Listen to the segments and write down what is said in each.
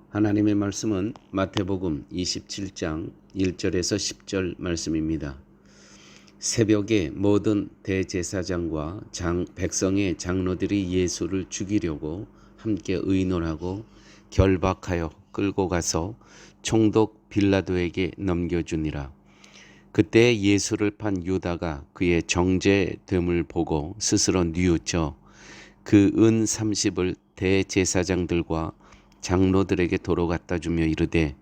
하나님의 말씀은 마태복음 27장 1절에서 10절 말씀입니다. 새벽에 모든 대제사장과 백성의 장로들이 예수를 죽이려고 함께 의논하고 결박하여 끌고 가서 총독 빌라도에게 넘겨주니라. 그때 예수를 판 유다가 그의 정죄됨을 보고 스스로 뉘우쳐 그 은 30을 대제사장들과 장로들에게 도로 갖다 주며 이르되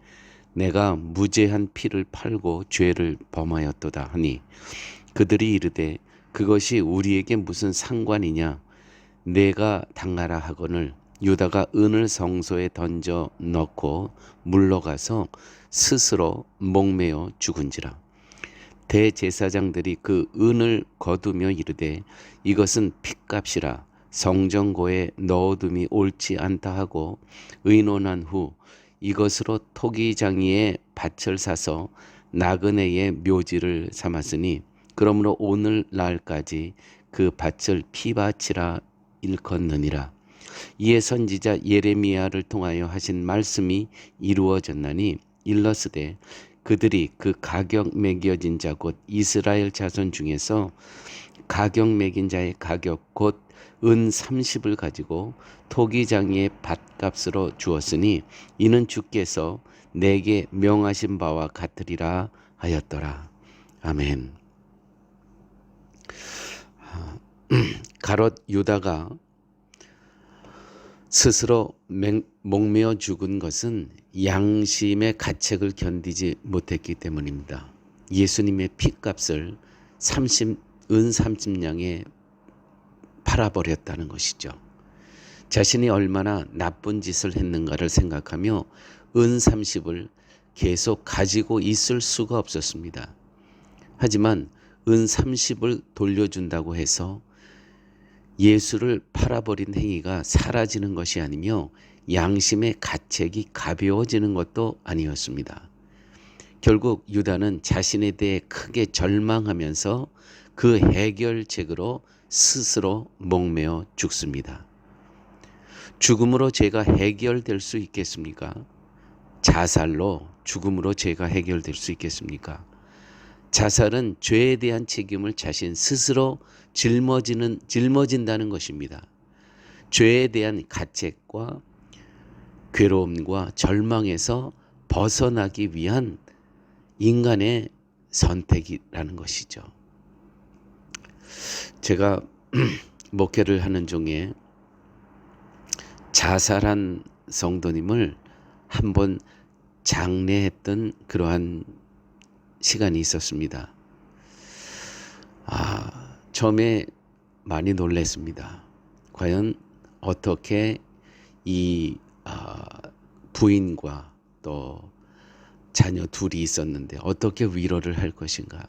내가 무죄한 피를 팔고 죄를 범하였도다 하니 그들이 이르되 그것이 우리에게 무슨 상관이냐 내가 당하라 하거늘 유다가 은을 성소에 던져 넣고 물러가서 스스로 목매어 죽은지라. 대제사장들이 그 은을 거두며 이르되 이것은 핏값이라 성전고에 넣어둠이 옳지 않다 하고 의논한 후 이것으로 토기장이의 밭을 사서 나그네의 묘지를 삼았으니 그러므로 오늘날까지 그 밭을 피밭이라 일컫느니라. 이에 선지자 예레미야를 통하여 하신 말씀이 이루어졌나니 일러스되 그들이 그 가격 매겨진 자 곧 이스라엘 자손 중에서 가격 매긴 자의 가격 곧 은 30을 가지고 토기장이의 밭값으로 주었으니 이는 주께서 내게 명하신 바와 같으리라 하였더라. 아멘. 가롯 유다가 스스로 목매어 죽은 것은 양심의 가책을 견디지 못했기 때문입니다. 예수님의 핏값을 은 30냥에 팔아버렸다는 것이죠. 자신이 얼마나 나쁜 짓을 했는가를 생각하며 은 30을 계속 가지고 있을 수가 없었습니다. 하지만 은 30을 돌려준다고 해서 예수를 팔아버린 행위가 사라지는 것이 아니며 양심의 가책이 가벼워지는 것도 아니었습니다. 결국 유다는 자신에 대해 크게 절망하면서 그 해결책으로 스스로 목매어 죽습니다. 죽음으로 죄가 해결될 수 있겠습니까? 자살로 죽음으로 죄가 해결될 수 있겠습니까? 자살은 죄에 대한 책임을 자신 스스로 짊어진다는 것입니다. 죄에 대한 가책과 괴로움과 절망에서 벗어나기 위한 인간의 선택이라는 것이죠. 제가 목회를 하는 중에 자살한 성도님을 한번 장례했던 그러한 시간이 있었습니다. 처음에 많이 놀랐습니다. 과연 어떻게 이 부인과 또 자녀 둘이 있었는데 어떻게 위로를 할 것인가.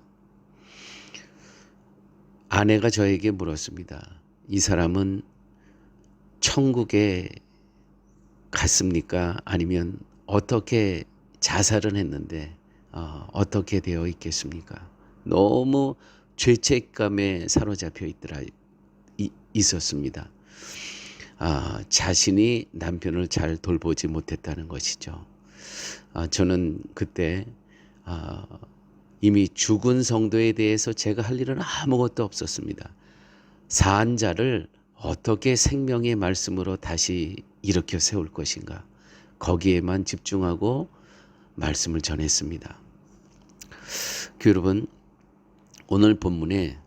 아내가 저에게 물었습니다. 이 사람은 천국에 갔습니까? 아니면 어떻게 자살은 했는데 어떻게 되어 있겠습니까? 너무 죄책감에 사로잡혀 있었습니다. 자신이 남편을 잘 돌보지 못했다는 것이죠. 저는 그때 이미 죽은 성도에 대해서 제가 할 일은 아무것도 없었습니다. 사한 자를 어떻게 생명의 말씀으로 다시 일으켜 세울 것인가, 거기에만 집중하고 말씀을 전했습니다. 여러분, 오늘 본문에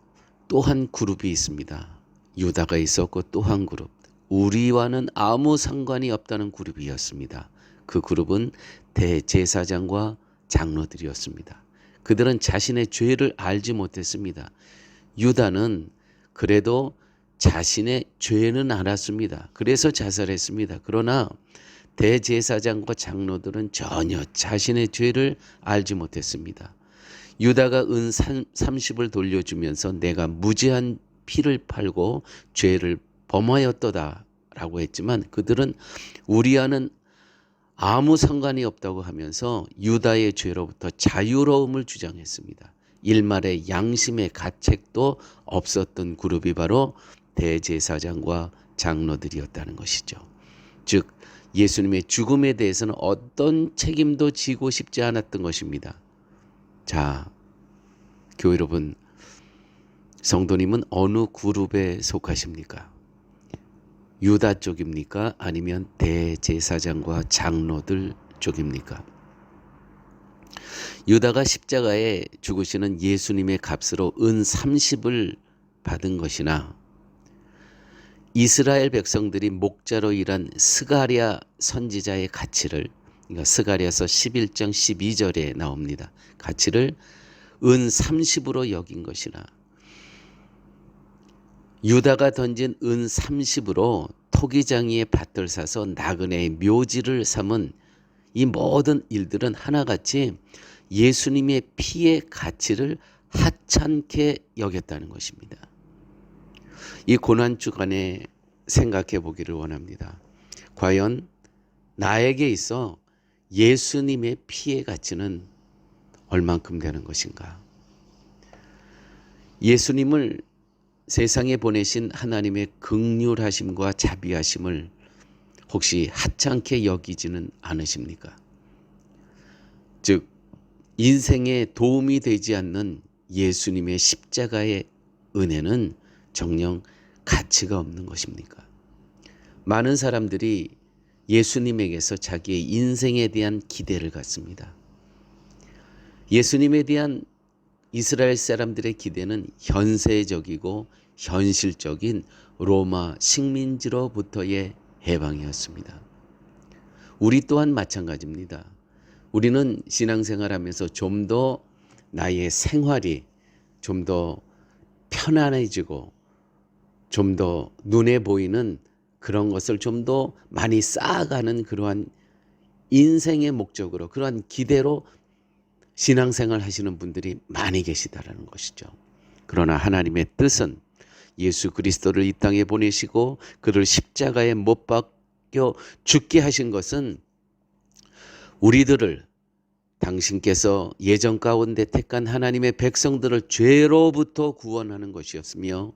또 한 그룹이 있습니다. 유다가 있었고 또 한 그룹, 우리와는 아무 상관이 없다는 그룹이었습니다. 그 그룹은 대제사장과 장로들이었습니다. 그들은 자신의 죄를 알지 못했습니다. 유다는 그래도 자신의 죄는 알았습니다. 그래서 자살했습니다. 그러나 대제사장과 장로들은 전혀 자신의 죄를 알지 못했습니다. 유다가 은 30을 돌려주면서 내가 무죄한 피를 팔고 죄를 범하였도다 라고 했지만 그들은 우리와는 아무 상관이 없다고 하면서 유다의 죄로부터 자유로움을 주장했습니다. 일말의 양심의 가책도 없었던 그룹이 바로 대제사장과 장로들이었다는 것이죠. 즉 예수님의 죽음에 대해서는 어떤 책임도 지고 싶지 않았던 것입니다. 자, 교회 여러분, 성도님은 어느 그룹에 속하십니까? 유다 쪽입니까? 아니면 대제사장과 장로들 쪽입니까? 유다가 십자가에 죽으시는 예수님의 값으로 은 30을 받은 것이나 이스라엘 백성들이 목자로 일한 스가랴 선지자의 가치를, 그러니까 스가랴서 11장 12절에 나옵니다. 가치를 은 30으로 여긴 것이나 유다가 던진 은 30으로 토기장이의 밭을 사서 나그네의 묘지를 삼은 이 모든 일들은 하나같이 예수님의 피의 가치를 하찮게 여겼다는 것입니다. 이 고난주간에 생각해 보기를 원합니다. 과연 나에게 있어 예수님의 피의 가치는 얼만큼 되는 것인가? 예수님을 세상에 보내신 하나님의 긍휼하심과 자비하심을 혹시 하찮게 여기지는 않으십니까? 즉 인생에 도움이 되지 않는 예수님의 십자가의 은혜는 정녕 가치가 없는 것입니까? 많은 사람들이 예수님에게서 자기의 인생에 대한 기대를 갖습니다. 예수님에 대한 이스라엘 사람들의 기대는 현세적이고 현실적인 로마 식민지로부터의 해방이었습니다. 우리 또한 마찬가지입니다. 우리는 신앙생활하면서 좀 더 나의 생활이 좀 더 편안해지고 좀 더 눈에 보이는 그런 것을 좀 더 많이 쌓아가는 그러한 인생의 목적으로, 그러한 기대로 신앙생활 하시는 분들이 많이 계시다라는 것이죠. 그러나 하나님의 뜻은 예수 그리스도를 이 땅에 보내시고 그를 십자가에 못 박혀 죽게 하신 것은 우리들을, 당신께서 예전 가운데 택한 하나님의 백성들을 죄로부터 구원하는 것이었으며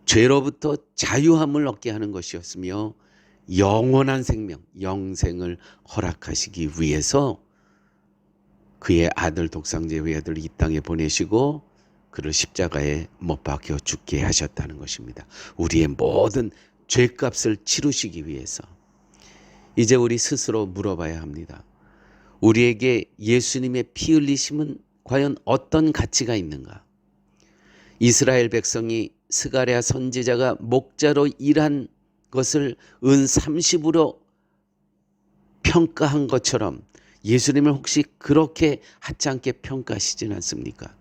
죄로부터 자유함을 얻게 하는 것이었으며 영원한 생명, 영생을 허락하시기 위해서 그의 아들 독생자 외아들 이 땅에 보내시고 그를 십자가에 못 박혀 죽게 하셨다는 것입니다. 우리의 모든 죄값을 치르시기 위해서. 이제 우리 스스로 물어봐야 합니다. 우리에게 예수님의 피 흘리심은 과연 어떤 가치가 있는가? 이스라엘 백성이 스가랴 선지자가 목자로 일한 것을 은 30으로 평가한 것처럼 예수님을 혹시 그렇게 하찮게 평가하시진 않습니까?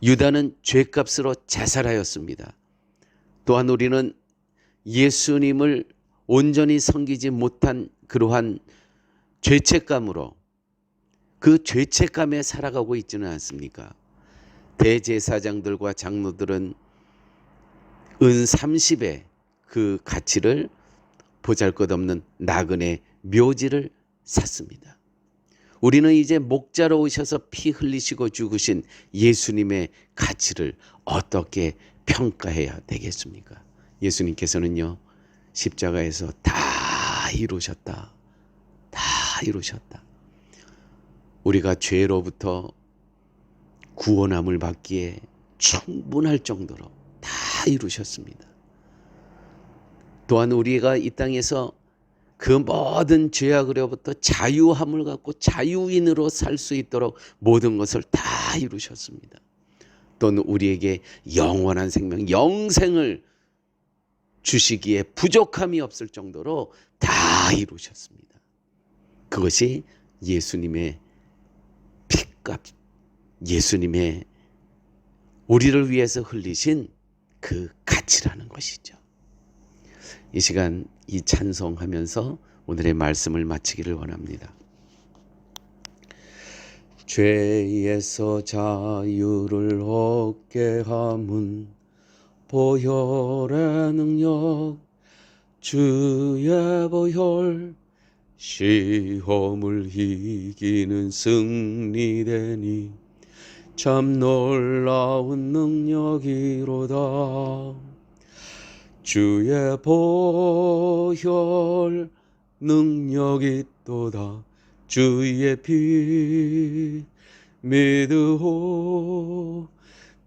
유다는 죄값으로 자살하였습니다. 또한 우리는 예수님을 온전히 섬기지 못한 그러한 죄책감으로 그 죄책감에 살아가고 있지는 않습니까? 대제사장들과 장로들은 은 30의 그 가치를 보잘것없는 나그네 묘지를 샀습니다. 우리는 이제 목자로 오셔서 피 흘리시고 죽으신 예수님의 가치를 어떻게 평가해야 되겠습니까? 예수님께서는요, 십자가에서 다 이루셨다. 다 이루셨다. 우리가 죄로부터 구원함을 받기에 충분할 정도로 다 이루셨습니다. 또한 우리가 이 땅에서 그 모든 죄악으로부터 자유함을 갖고 자유인으로 살 수 있도록 모든 것을 다 이루셨습니다. 또는 우리에게 영원한 생명, 영생을 주시기에 부족함이 없을 정도로 다 이루셨습니다. 그것이 예수님의 피값, 예수님의 우리를 위해서 흘리신 그 가치라는 것이죠. 이 시간 이 찬송하면서 오늘의 말씀을 마치기를 원합니다. 죄에서 자유를 얻게 함은 보혈의 능력, 주의 보혈, 시험을 이기는 승리되니 참 놀라운 능력이로다. 주의 보혈 능력이 있도다 주의 피 믿으오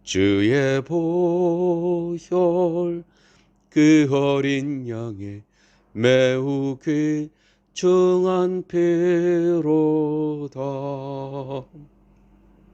주의 보혈 그 어린 양의 매우 귀중한 피로다.